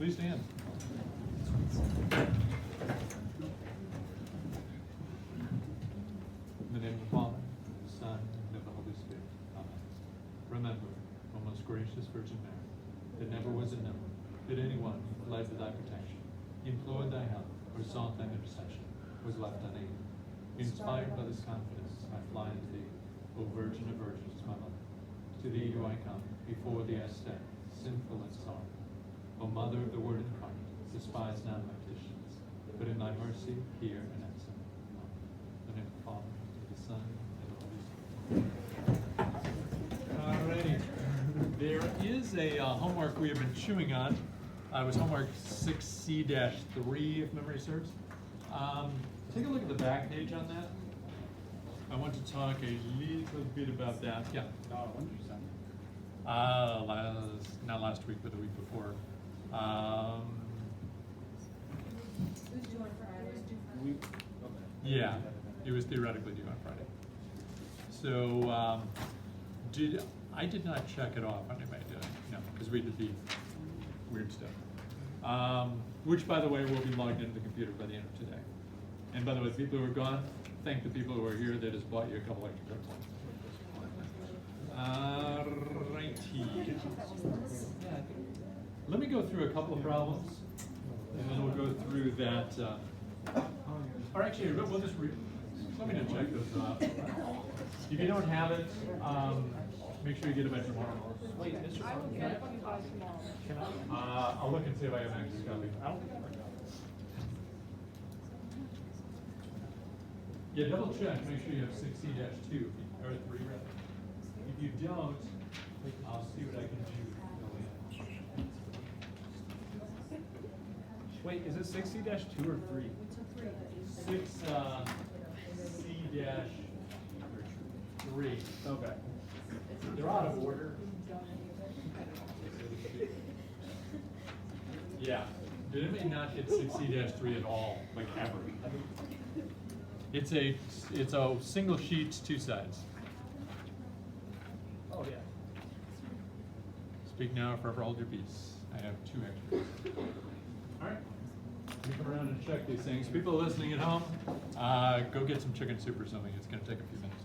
Please stand. In the name of the Father, the Son, and of the Holy Spirit. Amen. Remember, O most gracious Virgin Mary, that never was it known that anyone who fled to thy protection, implored thy help, or sought thine intercession, was left unaided. Inspired by this confidence, I fly unto thee, O Virgin of Virgins, my mother. To thee do I come, before thee I stand, sinful and sorry. O Mother of the Word incarnate, despise not my petitions, but in thy mercy hear and answer. In the name of the Father, and the Son, and the Holy Spirit. Alrighty. There is a homework we have been chewing on. It was homework 6C-3, if memory serves. Take a look at the back page on that. I want to talk a little bit about that. Yeah. Not last week, but the week before. Who's due on Friday? Yeah, it was theoretically due on Friday. So, I did not check it off on anybody, did I? No, because we did the weird stuff. Which, by the way, will be logged into the computer by the end of today. And by the way, the people who are gone, thank the people who are here. They just bought you a couple extra points. Righty. Let me go through a couple of problems, and then we'll go through that. Or actually, we'll just let me just check this out. If you don't have it, make sure you get it by tomorrow. Wait, Mr. I will get it by tomorrow. Can I? I'll look and see if I have an extra copy. I don't think I Yeah, double check. Make sure you have 6C-2 or 3 rather. If you don't, I'll see what I can do. Wait, is it 60-2 or 3? 6C-3. Okay. They're out of order. Yeah. Did anybody not hit 6C-3 at all, like ever? It's a single sheet, 2 sides. Oh, yeah. Speak now or forever hold your peace. I have 2 extras. All right. Let me come around and check these things. People listening at home, go get some chicken soup or something. It's going to take a few minutes.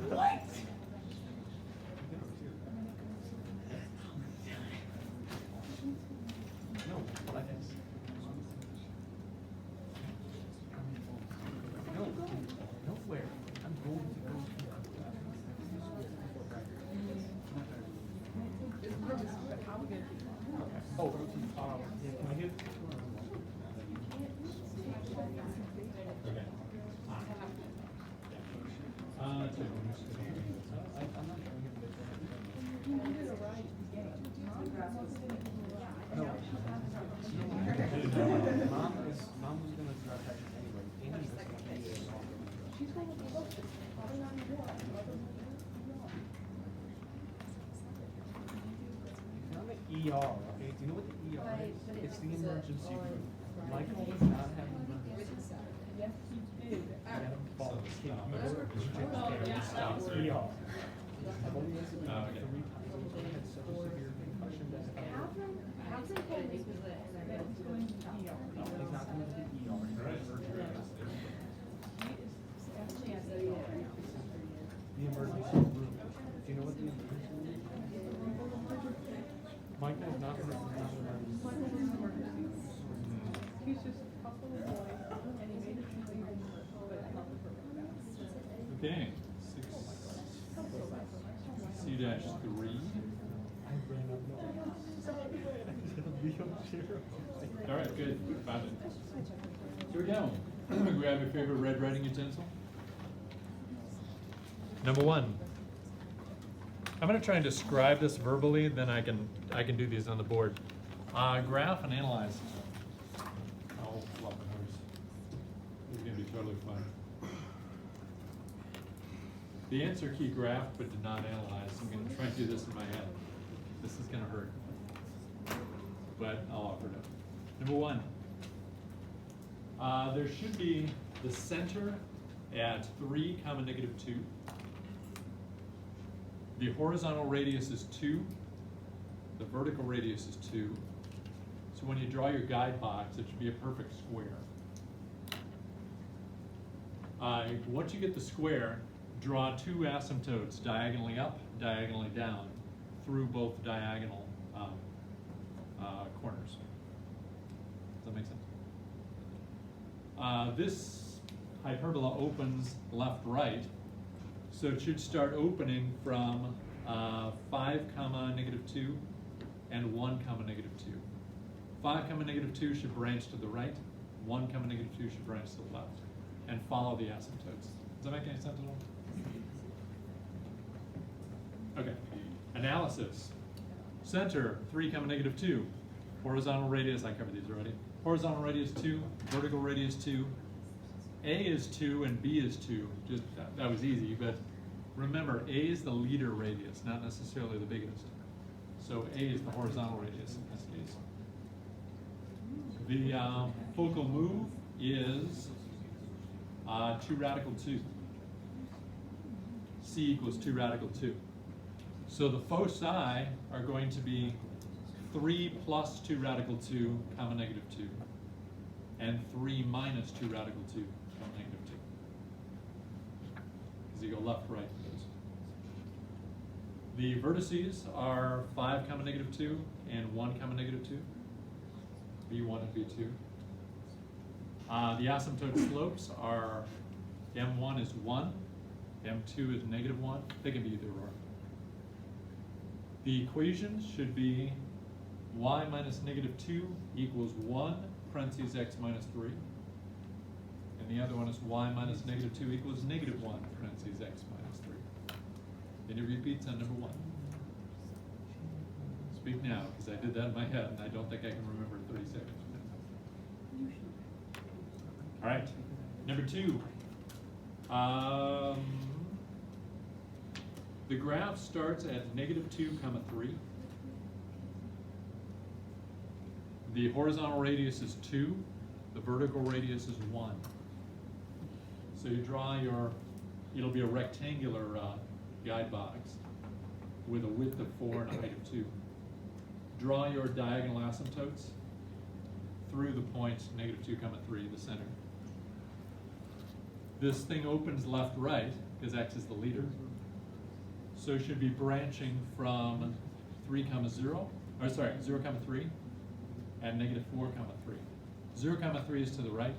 What? Nowhere. I'm going to go. Oh, yeah, can I get? Okay. Mom was gonna drive back anyway. Amy's gonna be there. She's going to be looked at. I'm at ER, okay? Do you know what the ER Right, is? but It's the it's emergency on room. Friday. Michael was not having emergency. Yes, he did. I had him fall. He Oh, yeah. Stop. ER. I've only visited him Okay. 3 times. He had such a severe concussion that How's it going? He's going to the ER. no, he's not going to the ER. He's going to surgery. The emergency room. Do you know what the emergency room is? Michael is not going to He's just a couple of boys, and he made a few things, but not the perfect. Okay. 6C-3. All right, good. Found it. Here we go. Grab your favorite red writing utensil. Number 1. I'm going to try and describe this verbally, then I can do these on the board. Graph and analyze. Oh, love numbers. This is going to be totally fun. The answer key graph, but did not analyze. I'm going to try and do this in my head. This is going to hurt, but I'll offer it up. Number 1. There should be the center at 3, comma, negative 2. The horizontal radius is 2. The vertical radius is 2. So when you draw your guide box, it should be a perfect square. Once you get the square, draw 2 asymptotes diagonally up, diagonally down, through both diagonal corners. Does that make sense? This hyperbola opens left-right, so it should start opening from 5, comma, negative 2 and 1, comma, negative 2. 5, comma, negative 2 should branch to the right, 1, comma, negative 2 should branch to the left, and follow the asymptotes. Does that make any sense at all? Okay, analysis. Center, 3, comma, negative 2. Horizontal radius, I covered these already. Horizontal radius 2, vertical radius 2. A is 2 and B is 2. Just that was easy, but remember, A is the leader radius, not necessarily the biggest. So A is the horizontal radius in this case. The focal move is 2 radical 2. C equals 2 radical 2. So the foci are going to be 3 plus 2 radical 2, comma, negative 2, and 3 minus 2 radical 2, comma, negative 2. Because you go left, right for those. The vertices are 5, comma, negative 2, and 1, comma, negative 2. B1 and B2. The asymptote slopes are M1 is 1, M2 is negative 1. They can be either or. The equations should be y minus negative 2 equals 1, parentheses x minus 3. And the other one is y minus negative 2 equals negative 1, parentheses x minus 3. Any repeats on number 1? Speak now, because I did that in my head, and I don't think I can remember in 30 seconds. All right, number 2. The graph starts at negative 2, comma, 3. The horizontal radius is 2. The vertical radius is 1. So you draw your, it'll be a rectangular guide box with a width of 4 and a height of 2. Draw your diagonal asymptotes through the points negative 2, comma, 3, the center. This thing opens left-right because x is the leader. So it should be branching from 3, comma, 0, or sorry, 0, comma, 3, and negative 4, comma, 3. 0, comma, 3 is to the right,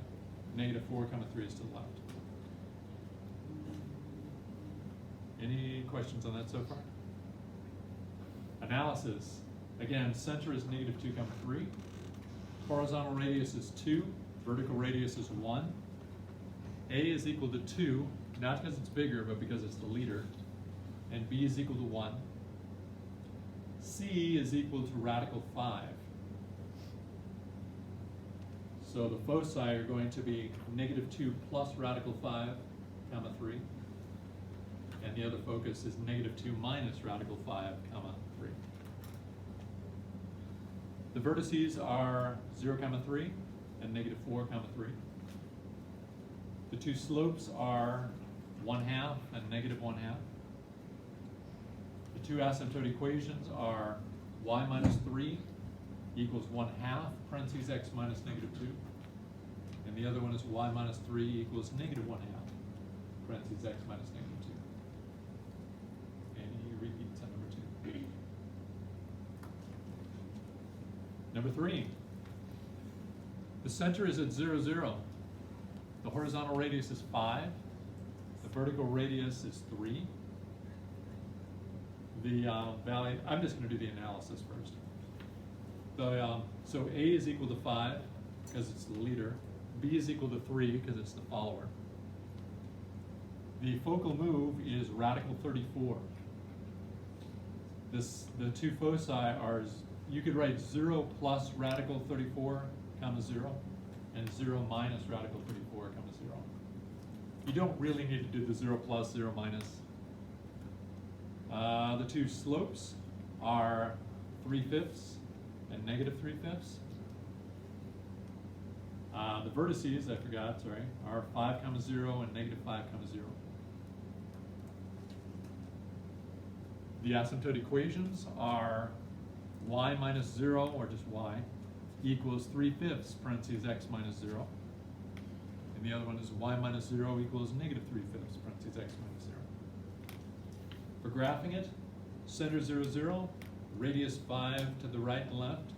negative 4, comma, 3 is to the left. Any questions on that so far? Analysis. Again, center is negative 2, comma, 3. Horizontal radius is 2, vertical radius is 1. A is equal to 2, not because it's bigger, but because it's the leader. And B is equal to 1. C is equal to radical 5. So the foci are going to be negative 2 plus radical 5, comma, 3. And the other focus is negative 2 minus radical 5, comma, 3. The vertices are 0, comma, 3 and negative 4, comma, 3. The two slopes are 1/2 and negative 1/2. The two asymptote equations are y minus 3 equals 1/2, parentheses x minus negative 2. And the other one is y minus 3 equals negative 1/2, parentheses x minus negative 2. Any repeats on number 2? Number 3. The center is at 0, 0. The horizontal radius is 5. The vertical radius is 3. The value, I'm just going to do the analysis first. So A is equal to 5 because it's the leader. B is equal to 3 because it's the follower. The focal move is radical 34. The two foci are, you could write 0 plus radical 34, comma, 0, and 0 minus radical 34, comma, 0. You don't really need to do the 0 plus, 0 minus. The two slopes are 3/5 and negative 3/5. The vertices, I forgot, sorry, are 5 comma 0 and negative 5 comma 0. The asymptote equations are y minus 0, or just y, equals 3/5 parentheses x minus 0. And the other one is y minus 0 equals negative 3/5 parentheses x minus 0. For graphing it, center 0, 0, radius 5 to the right and left,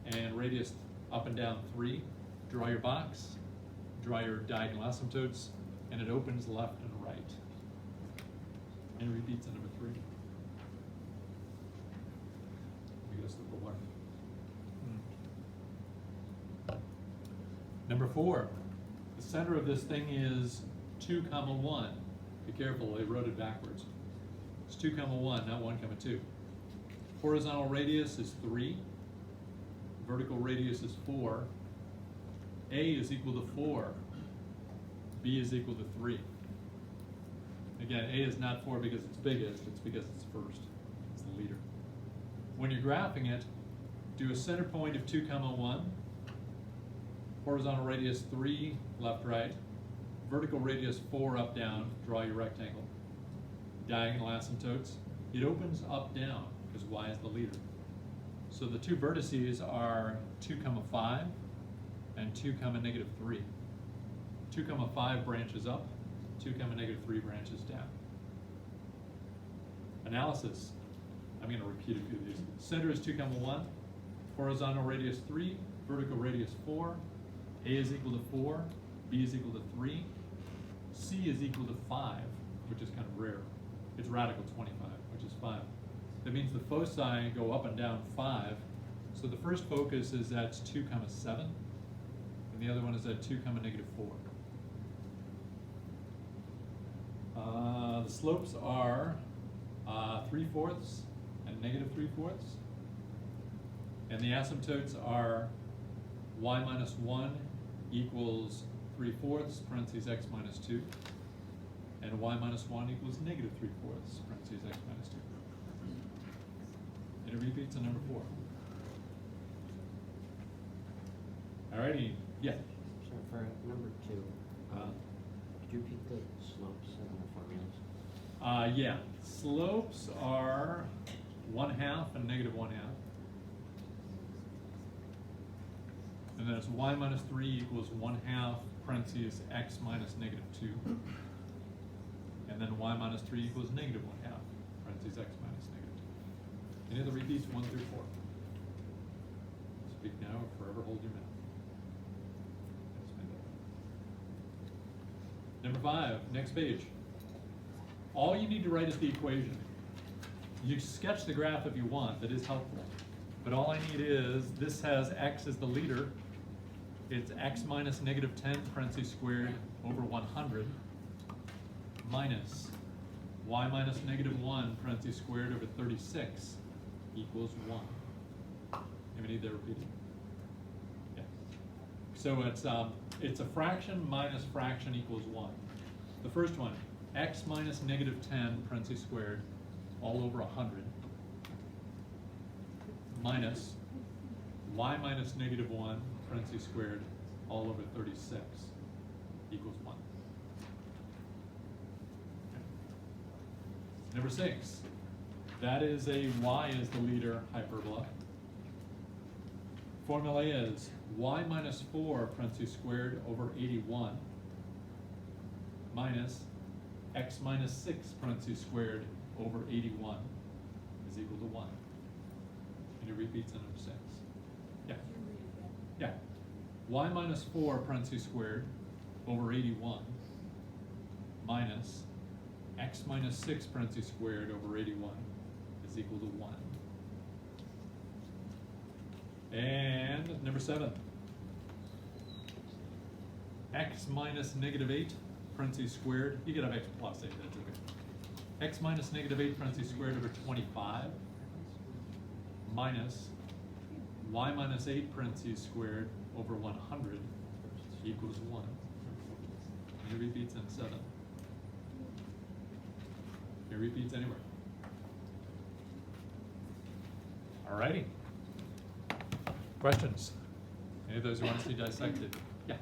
and radius up and down 3. Draw your box, draw your diagonal asymptotes, and it opens left and right. And it repeats at number 3. We get a slip of water. Number 4, the center of this thing is 2 comma 1. Be careful, they wrote it backwards. It's 2 comma 1, not 1 comma 2. Horizontal radius is 3. Vertical radius is 4. A is equal to 4. B is equal to 3. Again, A is not 4 because it's biggest, it's because it's first. It's the leader. When you're graphing it, do a center point of 2 comma 1. Horizontal radius 3, left, right. Vertical radius 4, up, down. Draw your rectangle. Diagonal asymptotes. It opens up, down, because y is the leader. So the two vertices are 2 comma 5 and 2 comma negative 3. 2 comma 5 branches up, 2 comma negative 3 branches down. Analysis. I'm going to repeat a few of these. Center is 2 comma 1. Horizontal radius 3. Vertical radius 4. A is equal to 4. B is equal to 3. C is equal to 5, which is kind of rare. It's radical 25, which is 5. That means the foci go up and down 5. So the first focus is at 2 comma 7, and the other one is at 2 comma negative 4. The slopes are 3/4 and negative 3/4. And the asymptotes are y minus 1 equals 3/4 parentheses x minus 2. And y minus 1 equals negative 3/4 parentheses x minus 2. And it repeats on number 4. Alrighty, yeah. So for number 2, could you repeat the slopes and the formulas? Yeah. Slopes are 1/2 and negative 1/2. And then it's y minus 3 equals 1/2 parentheses x minus negative 2. And then y minus 3 equals negative 1/2 parentheses x minus negative 2. Any other repeats 1 through 4? Speak now or forever hold your mouth. Number 5, next page. All you need to write is the equation. You sketch the graph if you want, that is helpful. But all I need is, this has x as the leader. It's x minus negative 10 parentheses squared over 100 minus y minus negative 1 parentheses squared over 36 equals 1. Anybody need that repeated? Yeah. So it's a fraction minus fraction equals 1. The first one, x minus negative 10 parentheses squared all over 100 minus y minus negative 1 parentheses squared all over 36 equals 1. Okay. Number 6, that is a y is the leader hyperbola. Formula is y minus 4 parentheses squared over 81 minus x minus 6 parentheses squared over 81 is equal to 1. And it repeats on number 6. Yeah. Yeah. Y minus 4 parentheses squared over 81 minus x minus 6 parentheses squared over 81 is equal to 1. And number 7. X minus negative 8 parentheses squared. You could have x plus 8, that's okay. X minus negative 8 parentheses squared over 25 minus y minus 8 parentheses squared over 100 equals 1. And it repeats in 7. It repeats anywhere. Alrighty. Questions? Any of those you want to see dissected? Yeah.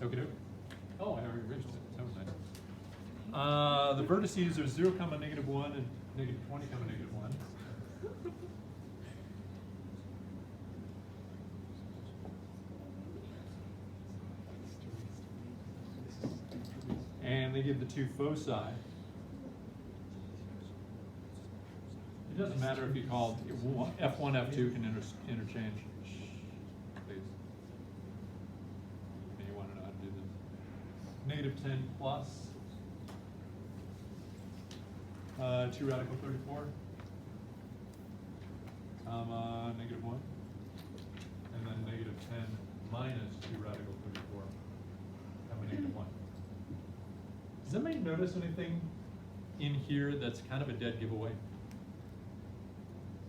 Okay, doke. Oh, I already reached it. That was nice. The vertices are 0, negative 1 and negative 20, negative 1. And they give the two foci. It doesn't matter if you call F1, F2 can interchange. Please. And you want to know how to do this. Negative 10 plus 2 radical 34, comma, negative 1. And then negative 10 minus 2 radical 34, comma, negative 1. Does anybody notice anything in here that's kind of a dead giveaway?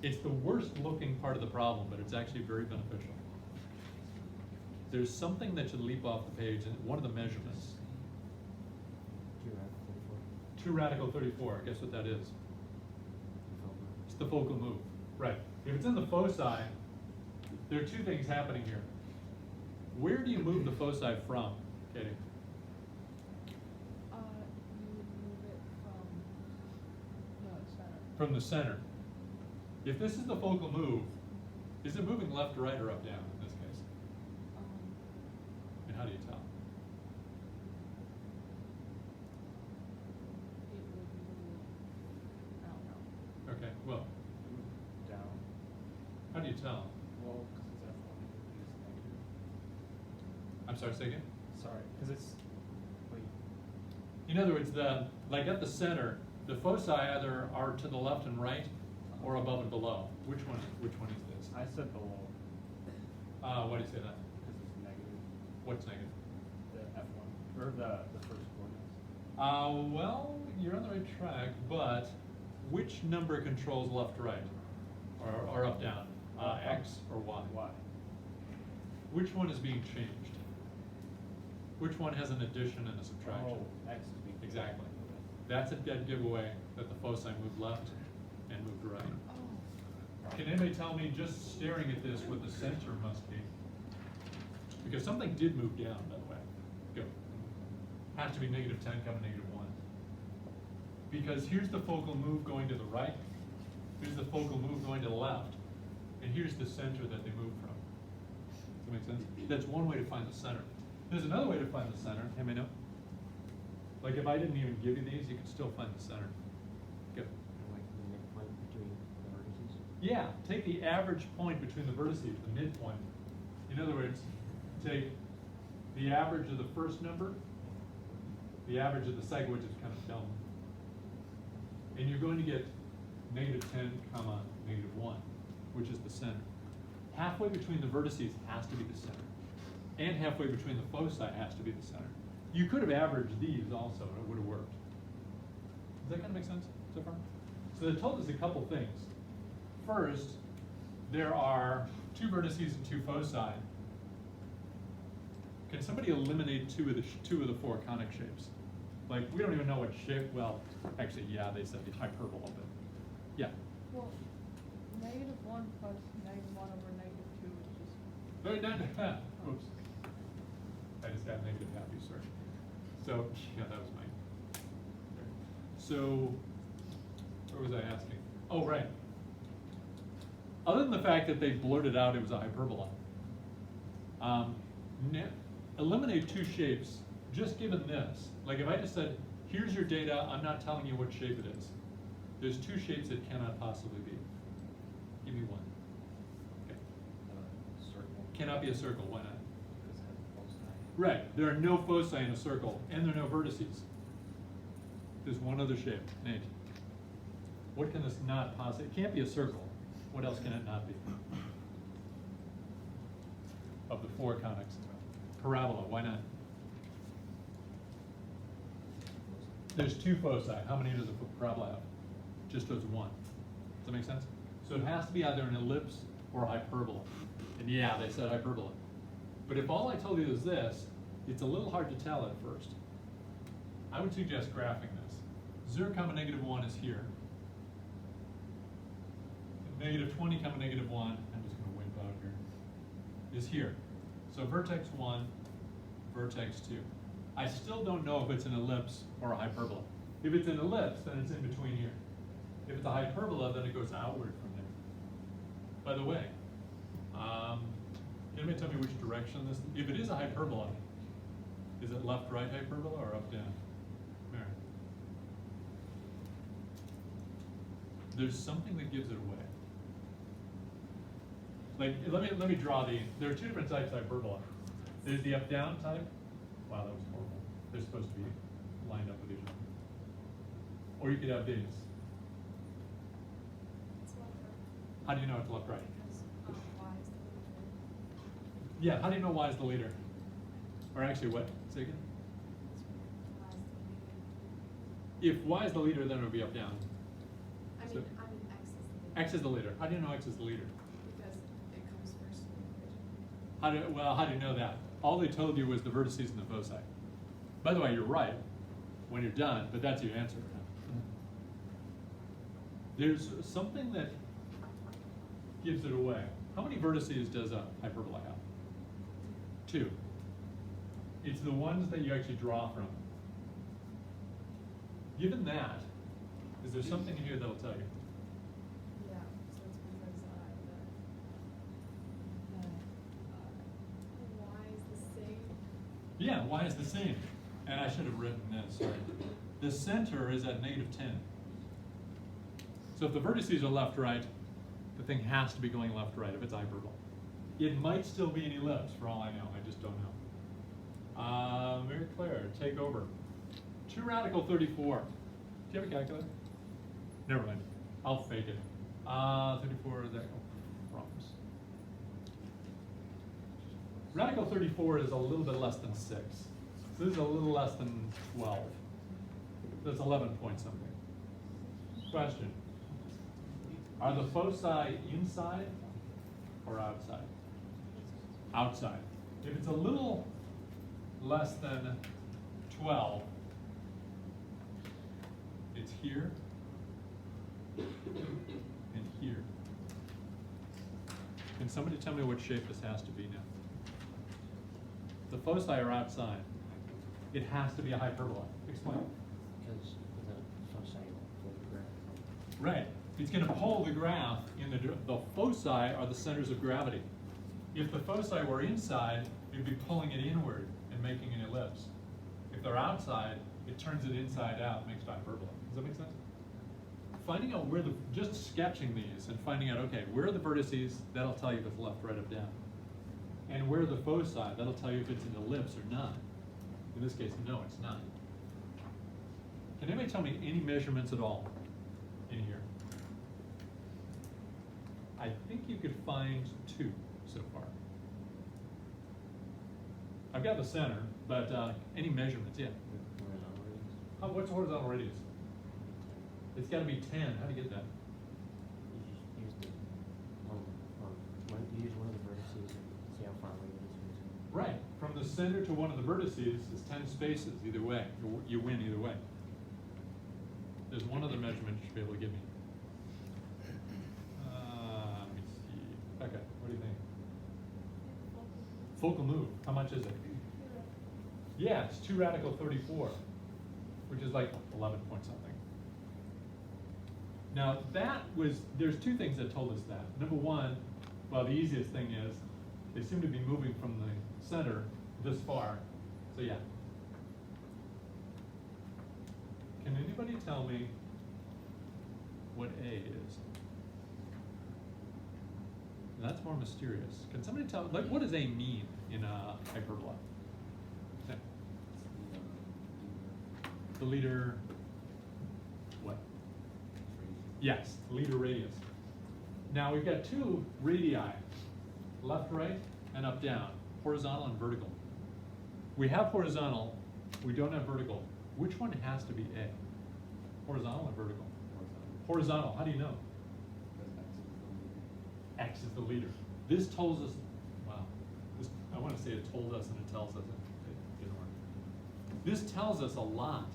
It's the worst looking part of the problem, but it's actually very beneficial. There's something that should leap off the page in one of the measurements. 2 radical 34, guess what that is? It's the focal move. Right. If it's in the foci, there are two things happening here. Where do you move the foci from, Katie? You would move it from the center. From the center. If this is the focal move, is it moving left, right, or up, down in this case? And how do you tell? It would move, I don't know. Okay, well, Down. how do you tell? Well, because it's F1, it's negative. I'm sorry, say again? Sorry, because it's, wait, In other words, like at the center, the foci either are to the left and right, or above and below. Which one is this? I said below, Why do you say that? because it's negative, What's negative? the F1, or the first coordinates. Well, you're on the right track, but which number controls left, right, or up, down? X or Y? Y. Which one is being changed? Which one has an addition and a subtraction? Oh, X is being. Exactly. That's a dead giveaway that the foci moved left and moved right. Oh. Can anybody tell me, just staring at this, what the center must be? Because something did move down, by the way. Go. Has to be negative 10, negative 1. Because here's the focal move going to the right, here's the focal move going to the left, and here's the center that they moved from. Does that make sense? That's one way to find the center. There's another way to find the center. Anybody know? Like if I didn't even give you these, you could still find the center. Go. Like the midpoint between the vertices? Yeah, take the average point between the vertices, the midpoint. In other words, take the average of the first number, the average of the second, which is kind of dumb. And you're going to get negative 10, negative 1, which is the center. Halfway between the vertices has to be the center. And halfway between the foci has to be the center. You could have averaged these also, and it would have worked. Does that kind of make sense so far? So they told us a couple things. First, there are 2 vertices and 2 foci. Can somebody eliminate two of the 4 conic shapes? Like, we don't even know what shape, well, actually, yeah, they said the hyperbola, but, yeah. Well, negative 1 plus negative 1 over negative 2 is just. No, oops. I just got negative happy, sorry. So, yeah, that was mine. So, what was I asking? Oh, right. Other than the fact that they blurted out it was a hyperbola, eliminate 2 shapes, just given this. Like if I just said, here's your data, I'm not telling you what shape it is. There's 2 shapes it cannot possibly be. Give me one. Okay. Circle. Cannot be a circle, why not? Because it has foci. Right, there are no foci in a circle, and there are no vertices. There's one other shape, Nate. What can this not possibly, it can't be a circle. What else can it not be? Of the 4 conics. Parabola, why not? There's 2 foci, how many does a parabola have? Just does 1. Does that make sense? So it has to be either an ellipse or a hyperbola. And yeah, they said hyperbola. But if all I told you is this, it's a little hard to tell at first. I would suggest graphing this. 0, negative 1 is here. Negative 20, negative 1, I'm just going to wimp out here, is here. So vertex 1, vertex 2. I still don't know if it's an ellipse or a hyperbola. If it's an ellipse, then it's in between here. If it's a hyperbola, then it goes outward from there. By the way, can anybody tell me which direction this, if it is a hyperbola, is it left-right hyperbola or up-down? Mary? There's something that gives it away. Like, let me draw there are two different types of hyperbola. There's the up-down type. Wow, that was horrible. They're supposed to be lined up with each other. Or you could have these. It's left right. How do you know it's left-right? Because Y is the leader. Yeah, how do you know Y is the leader? Or actually, what? Say again? Y is the leader. If Y is the leader, then it would be up-down. I So- mean X is the leader. X is the leader. How do you know X is the leader? Because it comes first in the equation. How do you know that? All they told you was the vertices and the foci. By the way, you're right when you're done, but that's your answer. There's something that gives it away. How many vertices does a hyperbola have? 2. It's the ones that you actually draw from. Given that, is there something in here that'll tell you? Yeah, so it's because Y is the same. Yeah, Y is the same. And I should have written this, sorry. The center is at -10. So if the vertices are left-right, the thing has to be going left-right if it's hyperbola. It might still be an ellipse for all I know, I just don't know. Mary Claire, take over. 2 radical 34. Do you have a calculator? Never mind, I'll fake it. 34, there, promise. Radical 34 is a little bit less than 6. So this is a little less than 12. That's 11 point something. Question. Are the foci inside or outside? Outside. If it's a little less than 12, it's here and here. Can somebody tell me what shape this has to be now? The foci are outside. It has to be a hyperbola. Explain. Because the foci will graph. Right. It's going to pull the graph in the foci are the centers of gravity. If the foci were inside, it'd be pulling it inward and making an ellipse. If they're outside, it turns it inside out, makes a hyperbola. Does that make sense? Finding out where just sketching these and finding out, okay, where are the vertices? That'll tell you if it's left, right, up, down. And where are the foci? That'll tell you if it's an ellipse or not. In this case, no, it's not. Can anybody tell me any measurements at all in here? I think you could find 2 so far. I've got the center, but any measurements, yeah. What's the horizontal radius? It's got to be 10. How do you get that? You just use you use one of the vertices and see how far away it is. Right. From the center to one of the vertices is 10 spaces either way. You win either way. There's one other measurement you should be able to give me. Let me see. Becca, what do you think? Focal move. How much is it? Yeah, it's 2 radical 34, which is like 11 point something. Now there's 2 things that told us that. Number one, well, the easiest thing is they seem to be moving from the center this far. So yeah. Can anybody tell me what A is? That's more mysterious. Can somebody tell, like, what does A mean in a hyperbola? Okay. The leader, what? Yes, leader radius. Now we've got 2 radii, left, right, and up, down, horizontal and vertical. We have horizontal, we don't have vertical. Which one has to be A? Horizontal or vertical? Horizontal, how do you know? X is the leader. This tells us, wow, I want to say it told us and it tells us it didn't work. This tells us a lot.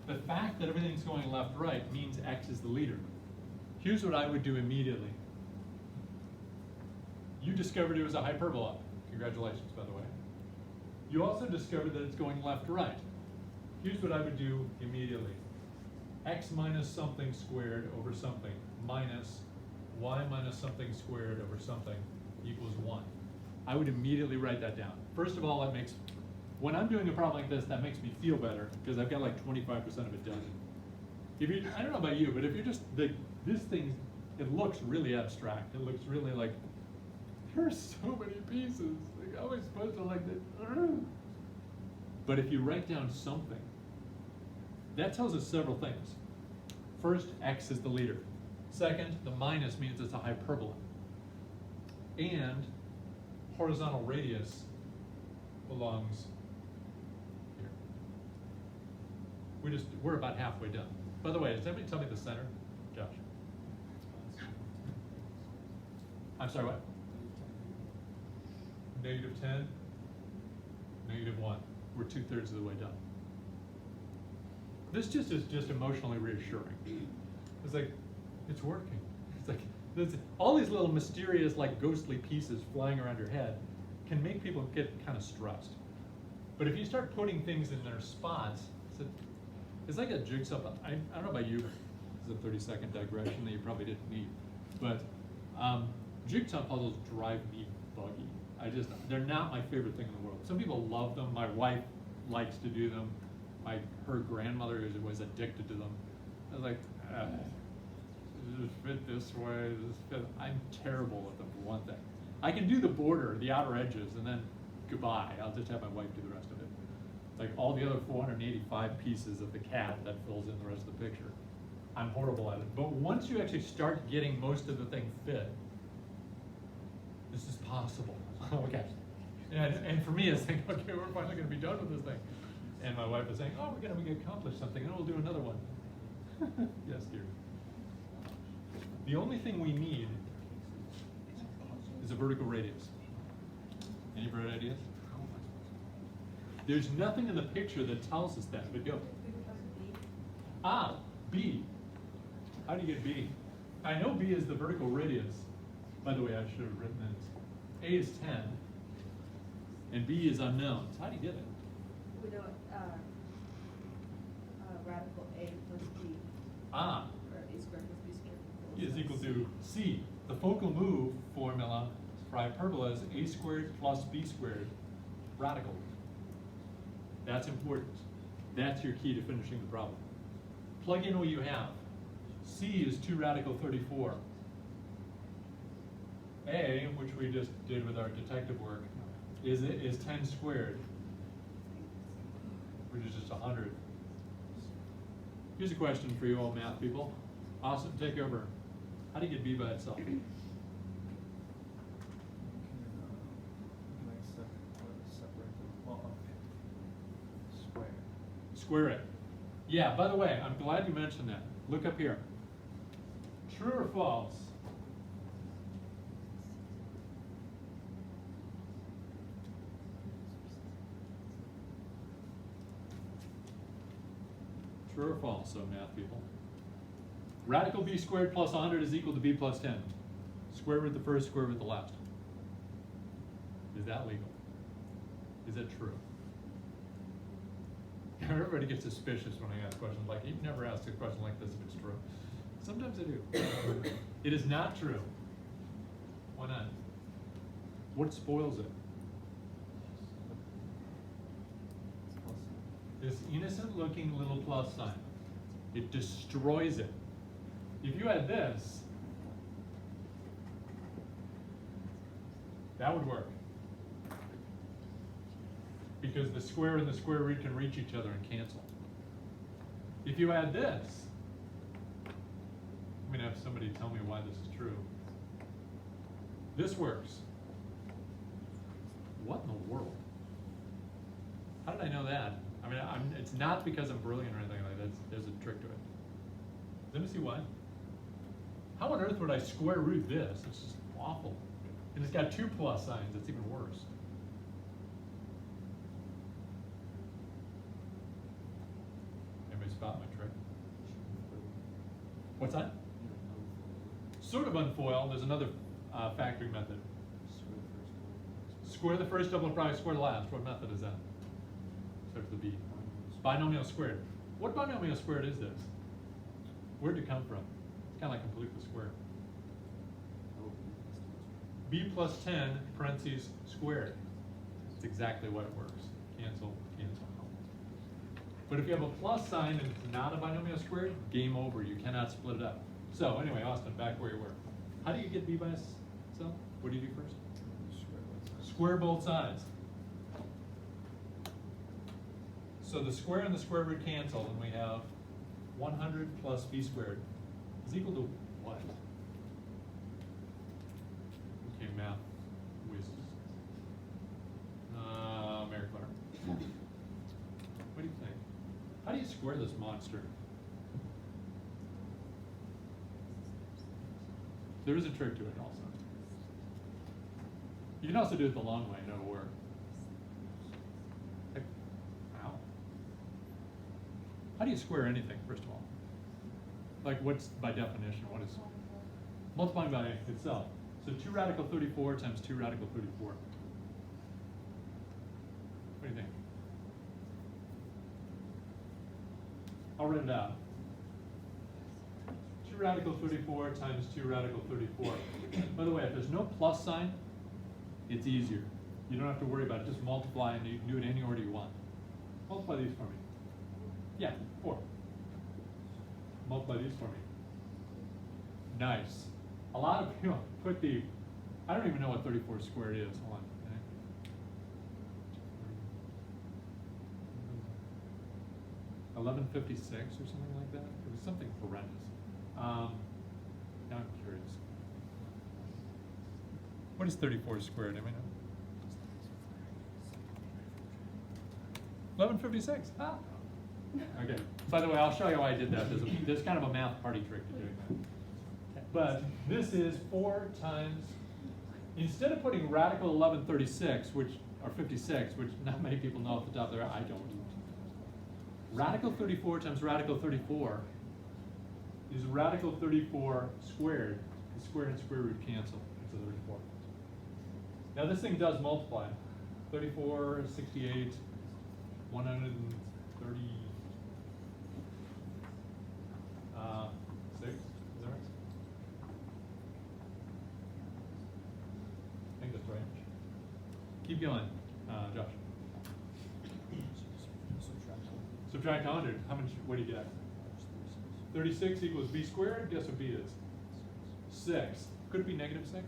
The fact that everything's going left, right means X is the leader. Here's what I would do immediately. You discovered it was a hyperbola. Congratulations, by the way. You also discovered that it's going left to right. Here's what I would do immediately. X minus something squared over something minus y minus something squared over something equals 1. I would immediately write that down. First of all, that makes, when I'm doing a problem like this, that makes me feel better because I've got like 25% of it done. If you, I don't know about you, but if you're just, this thing, it looks really abstract. It looks really like, there's so many pieces. Like, how am I supposed to like this? But if you write down something, that tells us several things. First, x is the leader. Second, the minus means it's a hyperbola. And horizontal radius belongs here. We're about halfway done. By the way, does anybody tell me the center? Josh. I'm sorry, what? -10, -1. We're 2/3 of the way done. This just is just emotionally reassuring. It's like, it's working. It's like, all these little mysterious, like ghostly pieces flying around your head can make people get kind of stressed. But if you start putting things in their spots, it's like a jigsaw. I don't know about you, this is a 30-second digression that you probably didn't need. But jigsaw puzzles drive me buggy. They're not my favorite thing in the world. Some people love them. My wife likes to do them. Her grandmother was addicted to them. I was like, does this fit this way? Does this fit? I'm terrible at them, for one thing. I can do the border, the outer edges, and then goodbye. I'll just have my wife do the rest of it. Like all the other 485 pieces of the cat that fills in the rest of the picture. I'm horrible at it. But once you actually start getting most of the thing fit, this is possible. Okay. And for me, it's like, okay, we're finally going to be done with this thing. And my wife is saying, oh, we're going to accomplish something, and we'll do another one. Yes, dear. The only thing we need is a vertical radius. Any bright ideas? There's nothing in the picture that tells us that, but go. Ah, B. How do you get B? I know B is the vertical radius. By the way, I should have written this. A is 10, and B is unknown. So how do you get it? We know radical A plus B. Ah. Or A squared plus B squared. Is equal to C. The focal move formula for hyperbola is A squared plus B squared radical. That's important. That's your key to finishing the problem. Plug in what you have. C is 2 radical 34. A, which we just did with our detective work, is 10 squared, which is just 100. Here's a question for you all math people. Awesome, take over. How do you get B by itself? Can I separate them? Well, square. Square it. Yeah, by the way, I'm glad you mentioned that. Look up here. True or false? True or false, so math people? Radical B squared plus 100 is equal to B plus 10. Square root the first, square root the last. Is that legal? Is that true? Everybody gets suspicious when I ask questions like, you've never asked a question like this if it's true. Sometimes I do. It is not true. Why not? What spoils it? This innocent looking little plus sign. It destroys it. If you had this, that would work. Because the square and the square root can reach each other and cancel. If you add this, I'm going to have somebody tell me why this is true. This works. What in the world? How did I know that? I mean, it's not because I'm brilliant or anything like that. There's a trick to it. Let me see why. How on earth would I square root this? It's just awful. And it's got 2 plus signs. It's even worse. Anybody spot my trick? What's that? Sort of unfoil. There's another factoring method. Square the first double product, square the last. What method is that? Starts with the B. Binomial squared. What binomial squared is this? Where'd it come from? It's kind of like complete the square. B plus 10 parentheses squared. It's exactly what it works. Cancel, cancel. But if you have a plus sign and it's not a binomial squared, game over. You cannot split it up. So anyway, Austin, back where you were. How do you get B by itself? What do you do first? Square both sides. So the square and the square root cancel, and we have 100 plus B squared is equal to what? Okay, math whiz. Mary Claire. What do you think? How do you square this monster? There is a trick to it also. You can also do it the long way and it'll work. Ow. How do you square anything, first of all? Like what's, by definition, what is multiplying by itself? So 2 radical 34 times 2 radical 34. What do you think? I'll write it out. 2 radical 34 times 2 radical 34. By the way, if there's no plus sign, it's easier. You don't have to worry about it. Just multiply and you can do it any order you want. Multiply these for me. Yeah, 4. Multiply these for me. Nice. A lot of people put the, I don't even know what 34 squared is. Hold on. 1156 or something like that. It was something horrendous. Now I'm curious. What is 34 squared? I mean, 1156. Ah. Okay. By the way, I'll show you why I did that. There's kind of a math party trick to doing that. But this is 4 times. Instead of putting radical 1136, which or 56, which not many people know off the top of their head, I don't. Radical 34 times radical 34 is radical 34 squared. The square and square root cancel. It's 34. Now this thing does multiply. 34, 68, 130, 6, is that right? I think that's right. Keep going, Josh. Subtract 100. How much? What do you get? 36 equals b squared. Guess what b is? 6. Could it be negative 6?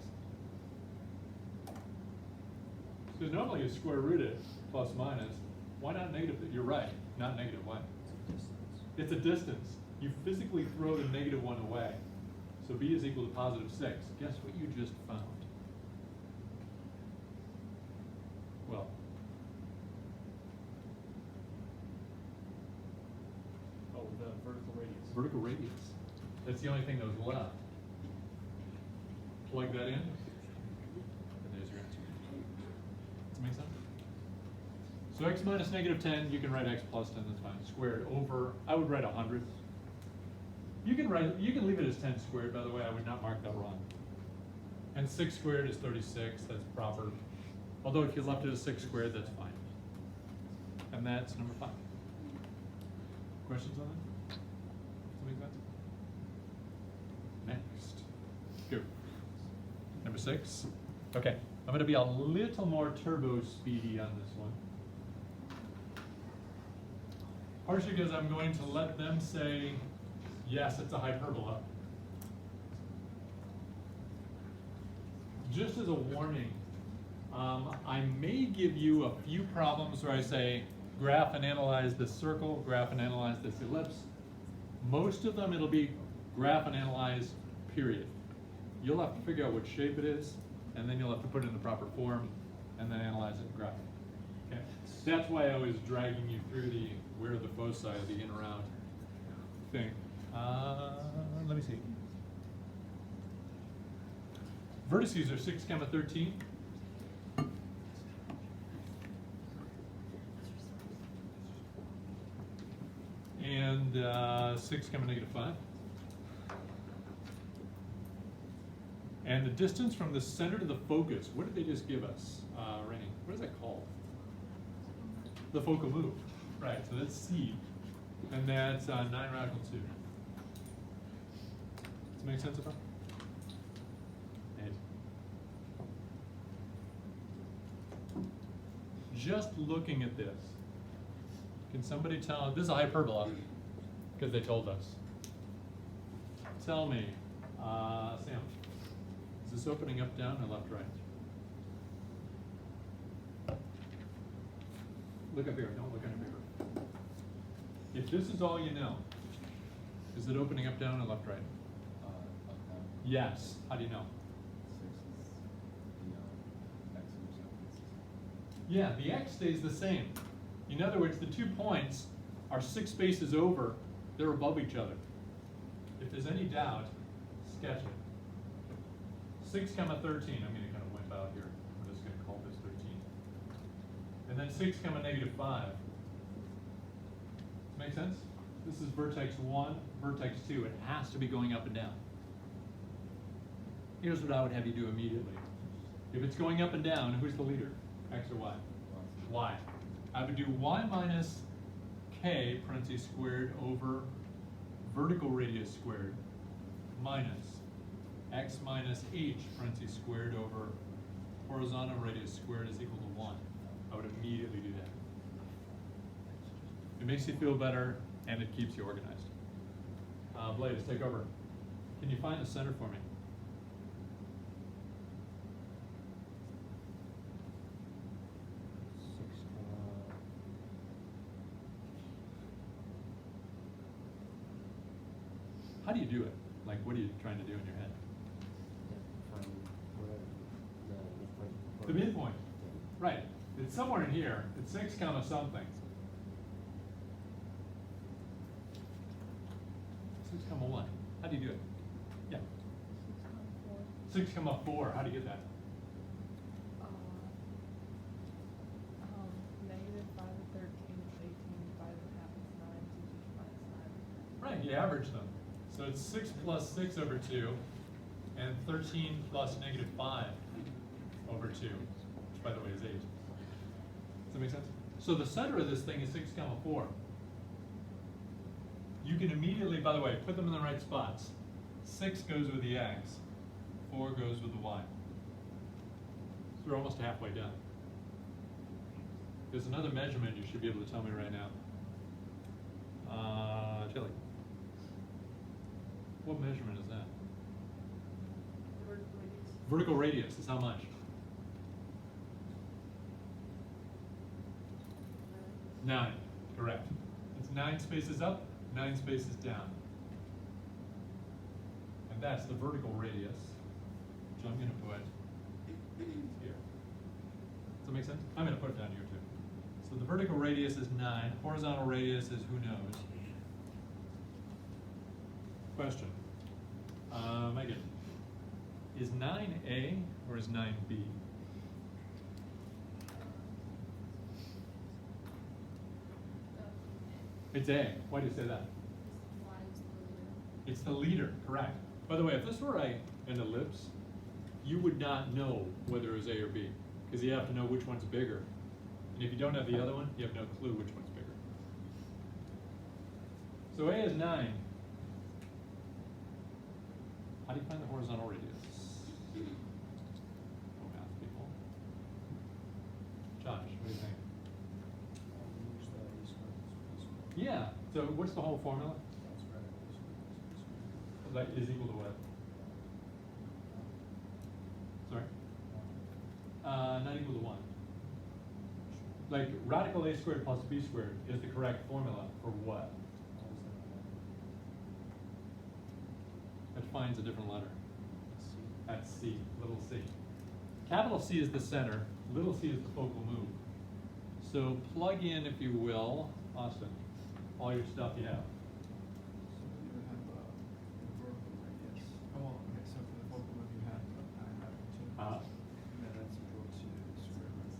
Because normally you square root it plus minus. Why not negative? You're right. Not negative. Why? It's a distance. You physically throw the negative 1 away. So b is equal to positive 6. Guess what you just found? Well, The vertical radius. vertical radius. That's the only thing that was left. Plug that in. And there's your answer. Does that make sense? So x minus negative 10, you can write x plus 10, that's fine. Squared over, I would write 100. You can leave it as 10 squared, by the way, I would not mark that wrong. And 6 squared is 36, that's proper. Although if you left it as 6 squared, that's fine. And that's number 5. Questions on that? Does that make sense? Next. Go. Number 6. Okay, I'm going to be a little more turbo speedy on this one. Partially because I'm going to let them say, yes, it's a hyperbola. Just as a warning, I may give you a few problems where I say, graph and analyze this circle, graph and analyze this ellipse. Most of them it'll be graph and analyze, period. You'll have to figure out what shape it is, and then you'll have to put it in the proper form, and then analyze it and graph it. Okay? That's why I was dragging you through the where are the foci, the in or out thing. Let me see. Vertices are 6, 13. And 6, negative 5. And the distance from the center to the focus, what did they just give us, Rainey? What is that called? The focal move. Right, so that's C. And that's 9 radical 2. Does that make sense so far? Eight. Just looking at this, can somebody tell, this is a hyperbola, because they told us. Tell me, Sam, is this opening up, down, or left, right? Look up here, don't look at paper. If this is all you know, is it opening up, down, or left, right? Yes. How do you know? Yeah, the x stays the same. In other words, the 2 points are 6 spaces over, they're above each other. If there's any doubt, sketch it. 6, 13, I'm going to kind of wimp out here. I'm just going to call this 13. And then 6, -5. Make sense? This is vertex 1, vertex 2. It has to be going up and down. Here's what I would have you do immediately. If it's going up and down, who's the leader? X or Y? Y. I would do Y minus K, parentheses squared, over vertical radius squared, minus X minus H, parentheses squared, over horizontal radius squared is equal to 1. I would immediately do that. It makes you feel better, and it keeps you organized. Blades, take over. Can you find the center for me? How do you do it? Like, what are you trying to do in your head? The midpoint. Right. It's somewhere in here. It's 6, something. 6, what? How do you do it? Yeah. 6, 4. How do you get that? -5 and 13 is 18, 5 and a half is 9, 2 minus 9. Right, you average them. So it's 6 plus 6 over 2, and 13 plus -5 over 2, which by the way is 8. Does that make sense? So the center of this thing is 6, 4. You can immediately, by the way, put them in the right spots. 6 goes with the X, 4 goes with the Y. So we're almost halfway done. There's another measurement you should be able to tell me right now. Chili. What measurement is that? Vertical radius is how much? 9, correct. It's 9 spaces up, 9 spaces down. And that's the vertical radius, which I'm going to put here. Does that make sense? I'm going to put it down here too. So the vertical radius is 9, horizontal radius is who knows. Question. Megan, is 9A or is 9B? It's A. Why do you say that? It's the leader, correct. By the way, if this were an ellipse, you would not know whether it was A or B, because you have to know which one's bigger. And if you don't have the other one, you have no clue which one's bigger. So A is 9. How do you find the horizontal radius? Oh, math people. Josh, what do you think? Yeah, so what's the whole formula? That is equal to what? Sorry? Not equal to 1. Like, radical A squared plus B squared is the correct formula for what? That finds a different letter. That's C, little c. Capital C is the center, little c is the focal move. So plug in, if you will, Austin, all your stuff you have. So you would have the vertical radius. Oh, well, okay, so for the focal move you have 9 radical 2. And then that's equal to square root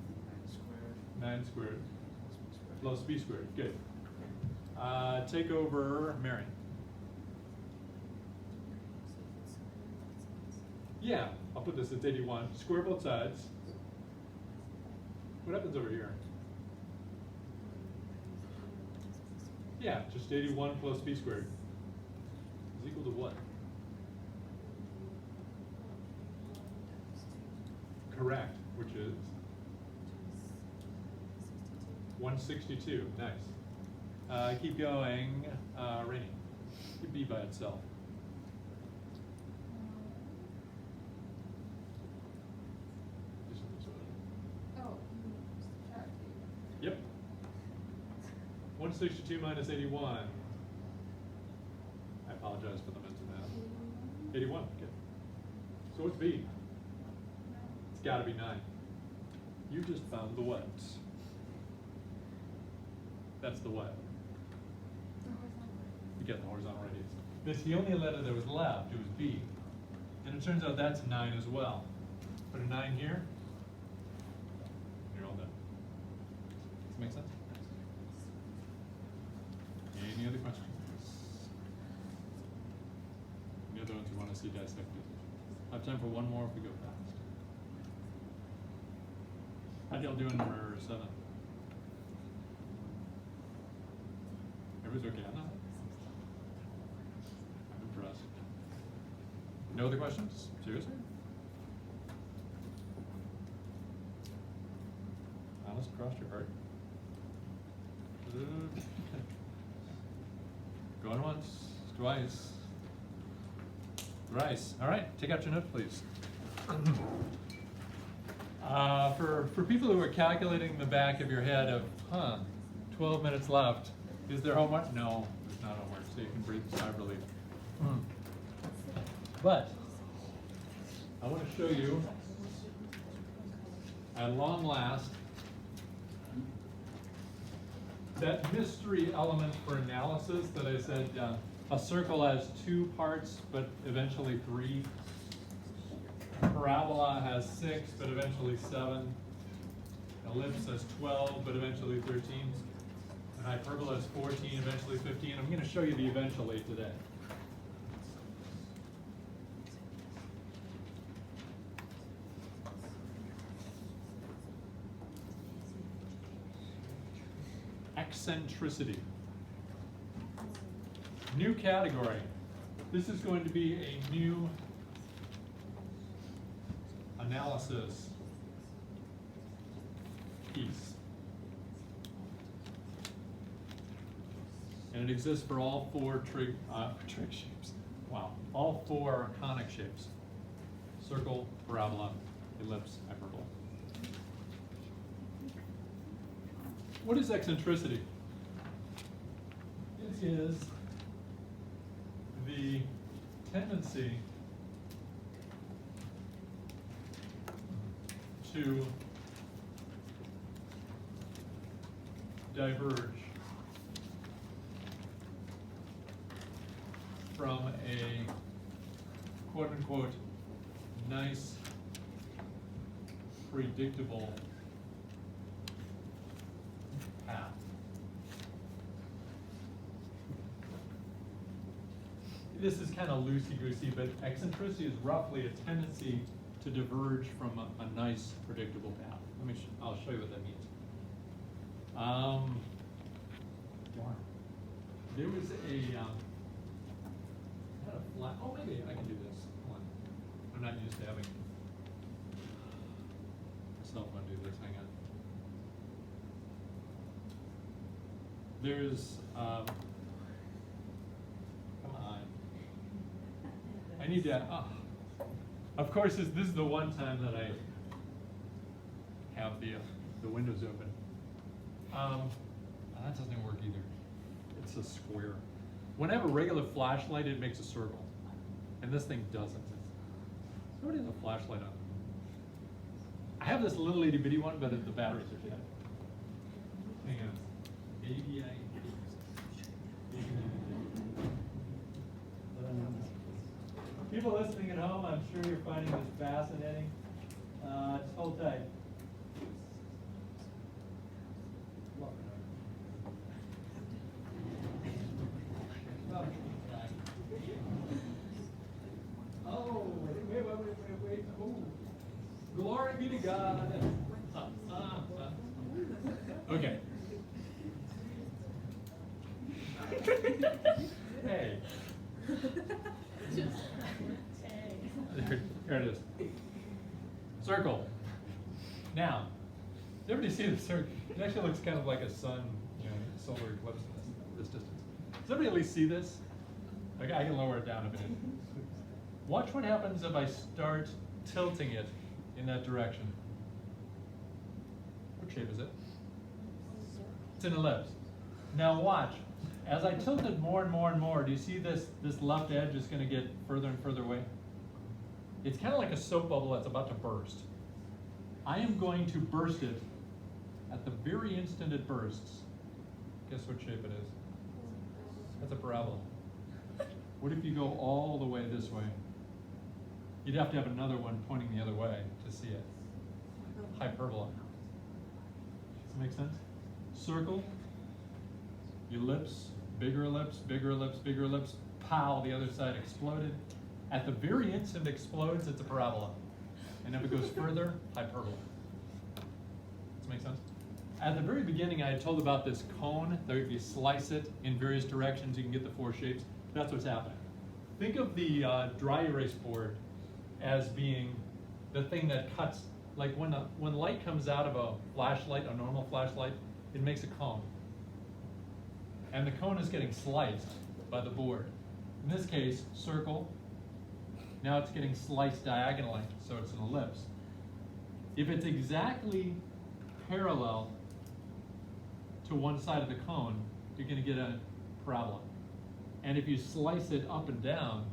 of 9 squared. 9 squared Plus B squared. plus b squared, good. Take over Mary. Yeah, I'll put this at 81. Square both sides. What happens over here? Yeah, just 81 plus b squared is equal to what? Correct, which is 162. Nice. Keep going. Rainy. Keep b by itself. Oh, sure. Yep. 162 minus 81. I apologize for the mental math. 81. Okay. So what's b? It's got to be 9. You just found the what? That's the what? You get the horizontal radius. This is the only letter that was left. It was b. And it turns out that's 9 as well. Put a 9 here. You're all done. Does that make sense? Any other questions? Any other ones you want to see dissected? I have time for one more if we go fast. How'd y'all do in number 7? Everybody's okay on that? I'm impressed. No other questions? Seriously? Honest, cross your heart. Going once, twice, thrice. All right, take out your note, please. For people who are calculating the back of your head of, 12 minutes left, is there homework? No, there's not homework, so you can breathe a sigh of relief. But I want to show you, at long last, that mystery element for analysis that I said a circle has 2 parts, but eventually 3. A parabola has 6, but eventually 7. Ellipse has 12, but eventually 13. An hyperbola has 14, eventually 15. I'm going to show you the eventually today. Eccentricity. New category. This is going to be a new analysis piece. And it exists for all 4 trig shapes. Wow. All 4 conic shapes. Circle, parabola, ellipse, hyperbola. What is eccentricity? It is the tendency to diverge from a quote-unquote nice, predictable path. This is kind of loosey-goosey, but eccentricity is roughly a tendency to diverge from a nice, predictable path. I'll show you what that means. There was a had a flat. Oh, maybe I can do this. Hold on. I'm not used to having myself undo this. Hang on. There's come on. I need to. Of course, this is the one time that I have the windows open. That doesn't work either. It's a square. When I have a regular flashlight, it makes a circle, and this thing doesn't. Somebody has a flashlight on. I have this little itty bitty one, but the batteries are dead. Hang on. People listening at home, I'm sure you're finding this fascinating. Just hold tight. Oh, wait. Glory be to God. Okay. Hey. Here it is. Circle. Now, does everybody see the circle? It actually looks kind of like a sun, solar eclipse in this distance. Does everybody at least see this? Okay, I can lower it down a bit. Watch what happens if I start tilting it in that direction. What shape is it? It's an ellipse. Now watch. As I tilt it more and more and more, do you see this left edge is going to get further and further away? It's kind of like a soap bubble that's about to burst. I am going to burst it at the very instant it bursts. Guess what shape it is? That's a parabola. What if you go all the way this way? You'd have to have another one pointing the other way to see it. Hyperbola. Does that make sense? Circle, ellipse, bigger ellipse, bigger ellipse, bigger ellipse, pow, the other side exploded. At the very instant it explodes, it's a parabola. And if it goes further, hyperbola. Does that make sense? At the very beginning, I had told about this cone, that if you slice it in various directions, you can get the four shapes. That's what's happening. Think of the dry erase board as being the thing that cuts, like when light comes out of a flashlight, a normal flashlight, it makes a cone. And the cone is getting sliced by the board. In this case, circle. Now it's getting sliced diagonally, so it's an ellipse. If it's exactly parallel to one side of the cone, you're going to get a parabola. And if you slice it up and down,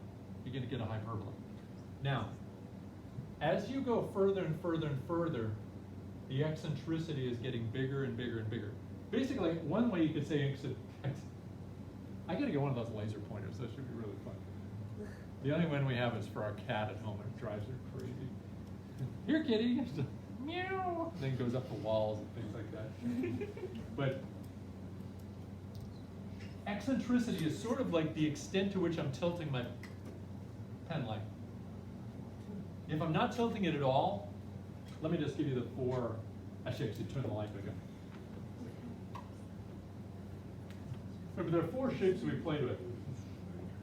you're going to get a hyperbola. Now, as you go further and further and further, the eccentricity is getting bigger and bigger and bigger. Basically, one way you could say, I got to get one of those laser pointers. That should be really fun. The only one we have is for our cat at home, and it drives her crazy. Here, kitty. Meow. Then goes up the walls and things like that. But eccentricity is sort of like the extent to which I'm tilting my pen light. If I'm not tilting it at all, let me just give you the four. Actually, turn the light back on. Remember, there are four shapes we played with.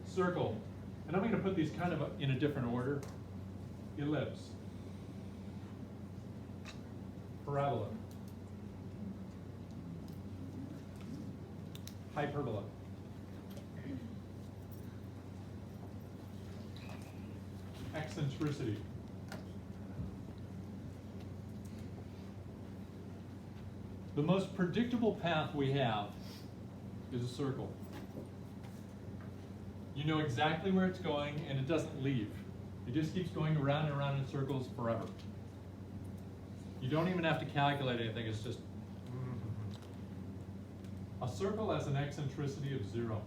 Circle. And I'm going to put these kind of in a different order. Ellipse. Parabola. Hyperbola. Eccentricity. The most predictable path we have is a circle. You know exactly where it's going, and it doesn't leave. It just keeps going around and around in circles forever. You don't even have to calculate anything, it's just... A circle has an eccentricity of 0.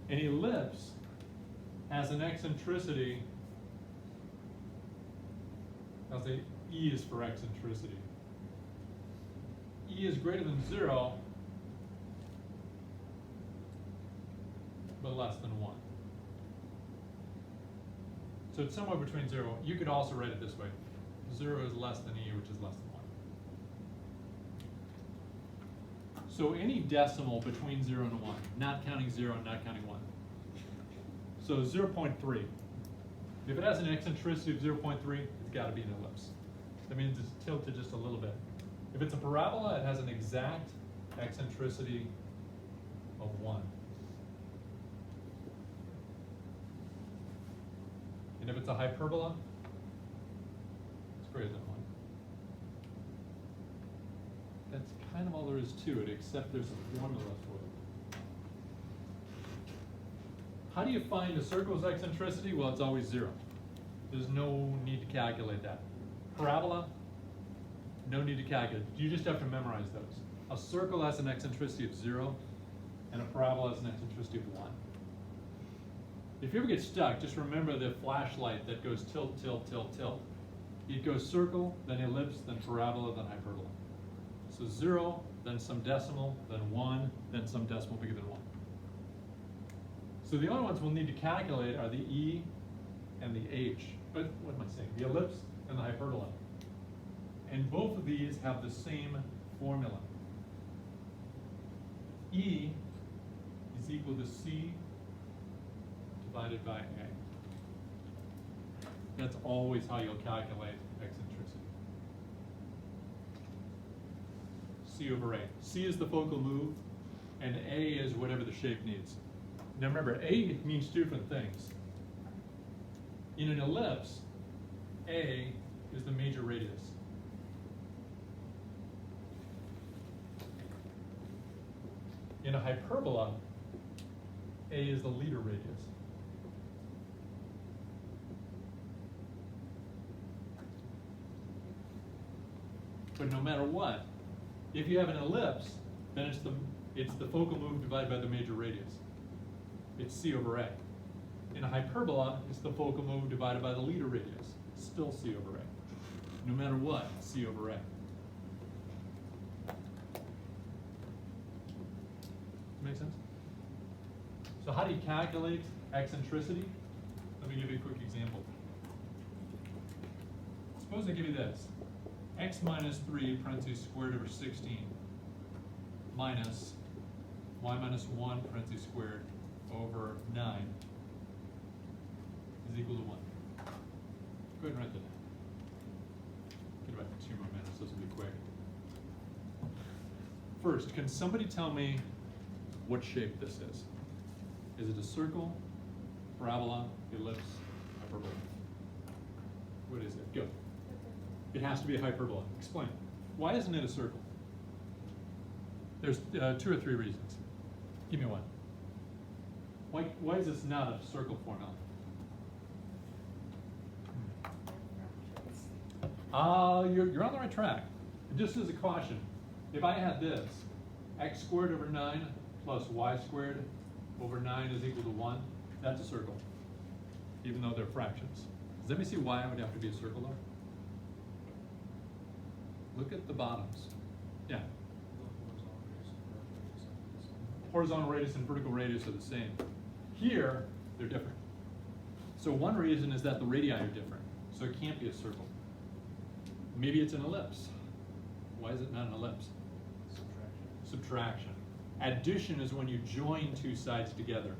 An ellipse has an eccentricity, I'll say E is for eccentricity. E is greater than 0, but less than 1. So it's somewhere between 0. You could also write it this way. 0 is less than E, which is less than 1. So any decimal between 0 and 1, not counting 0 and not counting 1. So 0.3. If it has an eccentricity of 0.3, it's got to be an ellipse. That means it's tilted just a little bit. If it's a parabola, it has an exact eccentricity of 1. And if it's a hyperbola, it's greater than 1. That's kind of all there is to it, except there's a formula for it. How do you find a circle's eccentricity? Well, it's always 0. There's no need to calculate that. Parabola, no need to calculate. You just have to memorize those. A circle has an eccentricity of 0, and a parabola has an eccentricity of 1. If you ever get stuck, just remember the flashlight that goes tilt, tilt, tilt, tilt. It goes circle, then ellipse, then parabola, then hyperbola. So 0, then some decimal, then 1, then some decimal bigger than 1. So the only ones we'll need to calculate are the E and the H. But what am I saying? The ellipse and the hyperbola. And both of these have the same formula. E is equal to C divided by A. That's always how you'll calculate eccentricity. C over A. C is the focal move, and A is whatever the shape needs. Now remember, A means two different things. In an ellipse, A is the major radius. In a hyperbola, A is the leader radius. But no matter what, if you have an ellipse, then it's the focal move divided by the major radius. It's C over A. In a hyperbola, it's the focal move divided by the leader radius. Still C over A. No matter what, C over A. Make sense? So how do you calculate eccentricity? Let me give you a quick example. Suppose I give you this. X minus 3 parentheses squared over 16 minus y minus 1 parentheses squared over 9 is equal to 1. Go ahead and write that down. Get about 2 more minutes, this will be quick. First, can somebody tell me what shape this is? Is it a circle, parabola, ellipse, hyperbola? What is it? Go. It has to be a hyperbola. Explain. Why isn't it a circle? There's 2 or 3 reasons. Give me one. Why is this not a circle formula? You're on the right track. Just as a caution, if I had this, x squared over 9 plus y squared over 9 is equal to 1, that's a circle, even though they're fractions. Does anybody see why it would have to be a circle though? Look at the bottoms. Yeah. Horizontal radius and vertical radius are the same. Here, they're different. So one reason is that the radii are different, so it can't be a circle. Maybe it's an ellipse. Why is it not an ellipse? Subtraction. Addition is when you join 2 sides together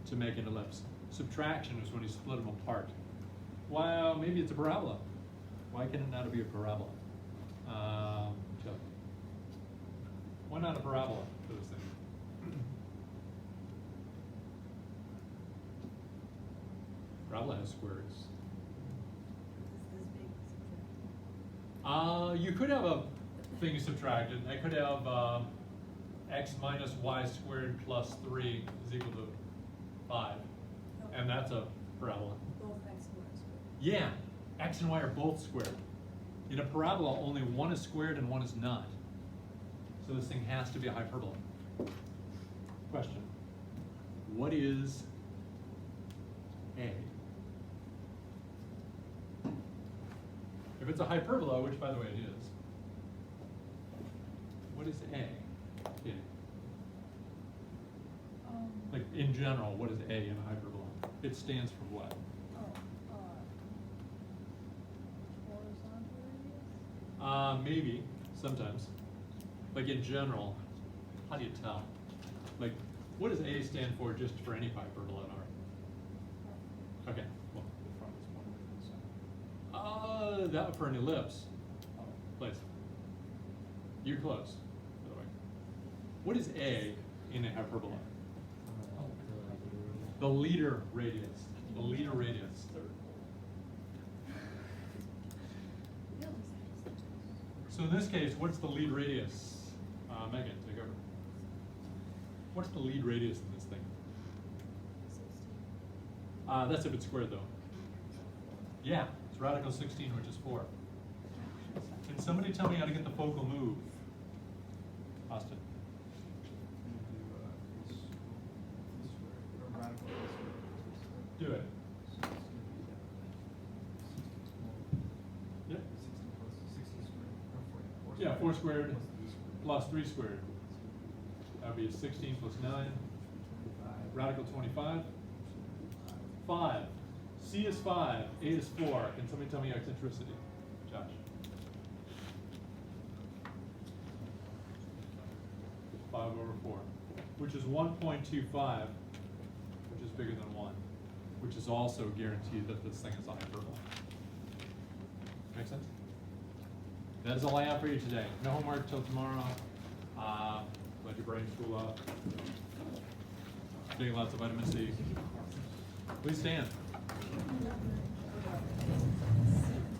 to make an ellipse. Subtraction is when you split them apart. Well, maybe it's a parabola. Why can it not be a parabola? Chuck. Why not a parabola for this thing? Parabola has squares. You could have a thing subtracted. I could have x minus y squared plus 3 is equal to 5. And that's a parabola. Both x and y squared. Yeah, x and y are both squared. In a parabola, only one is squared and one is not. So this thing has to be a hyperbola. Question. What is A? If it's a hyperbola, which by the way it is, what is A? Yeah. Like in general, what is A in a hyperbola? It stands for what? Horizontal radius? Maybe, sometimes. Like in general, how do you tell? Like, what does A stand for just for any hyperbola in R? Okay, well. That for an ellipse. Place. You're close, by the way. What is A in a hyperbola? The leader radius. The leader radius. So in this case, what's the lead radius? Megan, take over. What's the lead radius in this thing? 16. That's if it's squared though. Yeah, it's radical 16, which is 4. Can somebody tell me how to get the focal move? Austin. Do it. Yep. Yeah, 4 squared plus 3 squared. That would be 16 plus 9. Radical 25. 5. C is 5, A is 4. Can somebody tell me eccentricity? Josh. 5/4, which is 1.25, which is bigger than 1, which is also guaranteed that this thing is a hyperbola. Make sense? That is all I have for you today. No homework till tomorrow. Let your brains cool up. Getting lots of vitamin C. Please stand.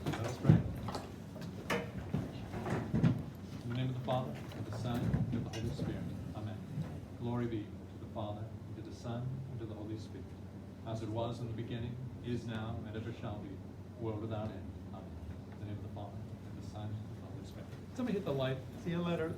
Let us pray. In the name of the Father, and of the Son, and of the Holy Spirit. Amen. Glory be to the Father, and to the Son, and to the Holy Spirit, as it was in the beginning, is now, and ever shall be, world without end. Amen. In the name of the Father, and the Son, and the Holy Spirit. Somebody hit the light. See you later.